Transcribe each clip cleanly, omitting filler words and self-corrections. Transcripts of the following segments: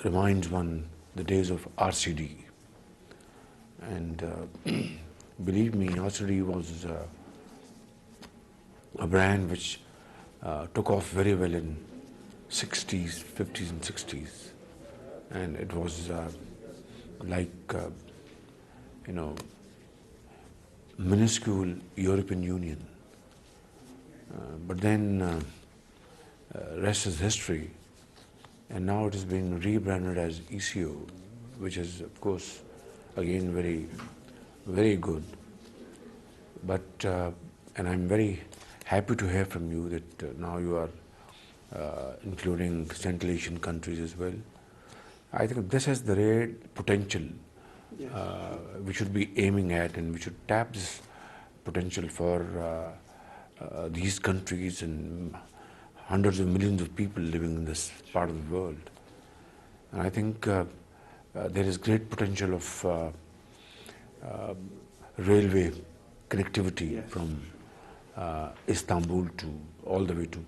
reminds one the days of RCD. And believe me, RCD was a brand which took off very well in 60s, 50s and 60s. And it was like, minuscule European Union. But then rest is history. And now it has been rebranded as ECO, which is, of course, again very, very good. But, and I'm very happy to hear from you that now you are including Central Asian countries as well. I think this has the rare potential we should be aiming at, and we should tap this potential for these countries and hundreds of millions of people living in this part of the world. And I think there is great potential of railway connectivity from Istanbul to all the way to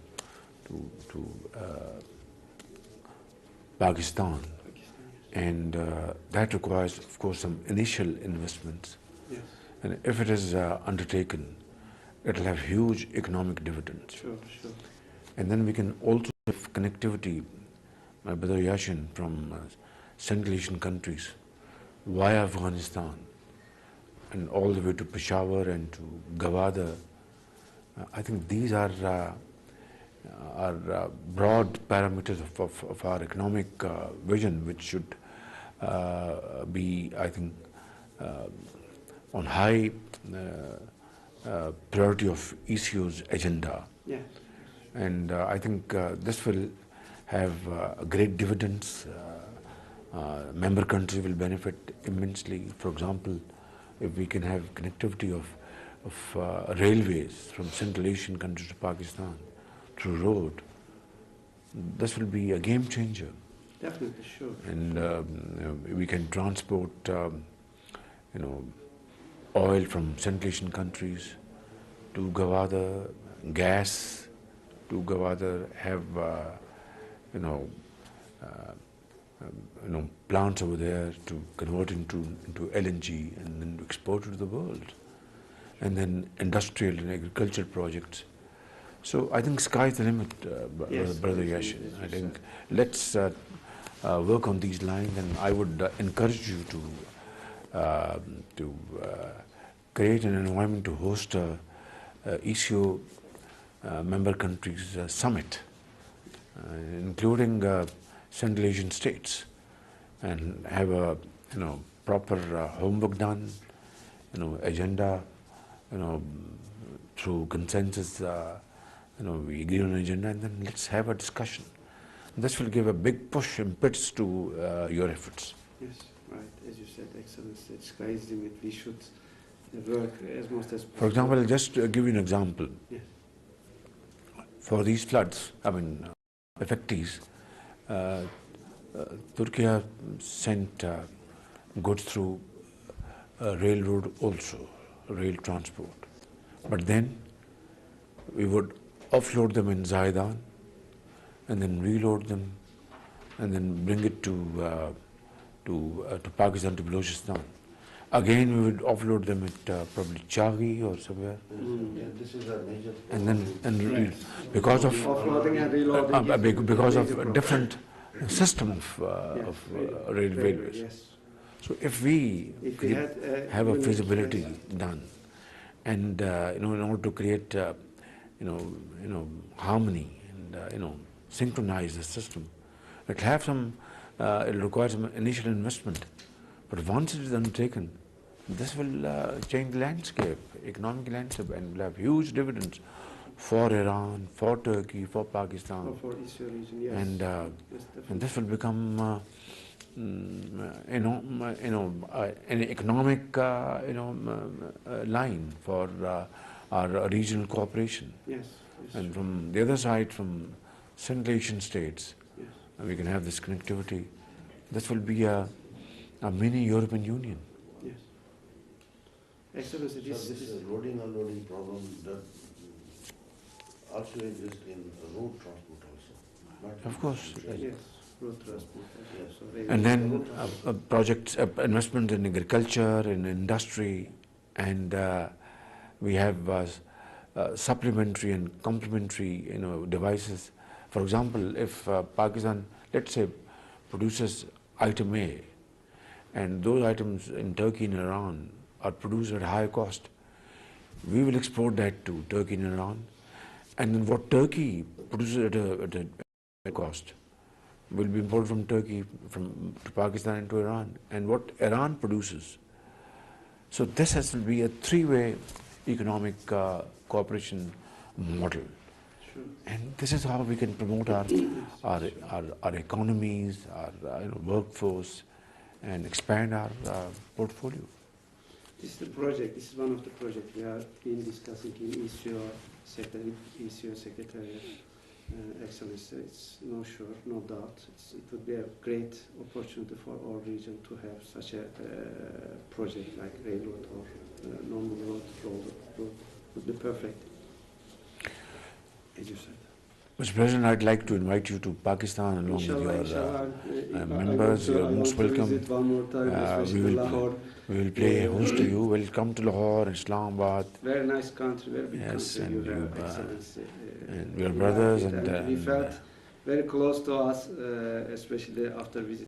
Pakistan. And that requires, of course, some initial investments. Yes. And if it is undertaken, it will have huge economic dividends. Sure, sure. And then we can also have connectivity, my brother Yashin, from Central Asian countries via Afghanistan and all the way to Peshawar and to Gawada. I think these are broad parameters of our economic vision, which should be, I think, on high priority of ECO's agenda. Yes. And I think this will have great dividends. Member countries will benefit immensely. For example, if we can have connectivity of railways from Central Asian countries to Pakistan through road, this will be a game changer. Definitely, sure. And we can transport, oil from Central Asian countries to Gawada, gas to Gawada, have plants over there to convert into LNG and then export it to the world, and then industrial and agricultural projects. So I think sky's the limit, Yes, Brother Yashin. I think let's work on these lines, and I would encourage you to create an environment to host a ECO member countries summit, including Central Asian states, and have a proper homework done, agenda, through consensus. We agree on an agenda, and then let's have a discussion. This will give a big push, impetus to your efforts. Yes, right. As you said, Excellency, sky is the limit. We should work as much as possible. For example, I'll just give you an example. Yes. For these floods, affectees, Turkey sent goods through railroad also, rail transport. But then we would offload them in Zaidan and then reload them and then bring it to Pakistan, to Balochistan. Again, we would offload them at probably Chagi or somewhere. Yeah, this is a major And because of Offloading and reloading. because of a different system of railways. Yes. So if we have a feasibility done, and in order to create harmony and synchronize the system, it'll have some, it'll require some initial investment. But once it is undertaken, this will change the landscape, economic landscape, and will have huge dividends for Iran, for Turkey, for Pakistan, For ECO region, yes. And this will become an economic line for our regional cooperation. Yes. Yes. And from the other side, from Central Asian states, Yes. we can have this connectivity. This will be a mini European Union. Yes. Excellency, this loading unloading problem that also exists in road transport also. Of course. Yes. road transportation. Yes. So railway. And then projects, investment in agriculture, in industry, and we have supplementary and complementary, devices. For example, if Pakistan, let's say, produces item A, and those items in Turkey and Iran are produced at high cost, we will export that to Turkey and Iran, and then what Turkey produces at a cost will be imported from Turkey, to Pakistan and to Iran, and what Iran produces. So this has to be a three-way economic cooperation model. Sure. And this is how we can promote our economies, our workforce, and expand our portfolio. This is the project. This is one of the projects we have been discussing in ECO Secretariat. Excellency, it's no doubt. It would be a great opportunity for our region to have such a project like railroad or normal road would be perfect, as you said. Mr. President, I'd like to invite you to Pakistan along with your members. You are most welcome. Visit one more time, especially Lahore. We will play host to you. We'll come to Lahore, Islamabad. Very nice country, very big Yes, country. and You have you, Excellency. and we are brothers, we felt very close to us, especially after visiting.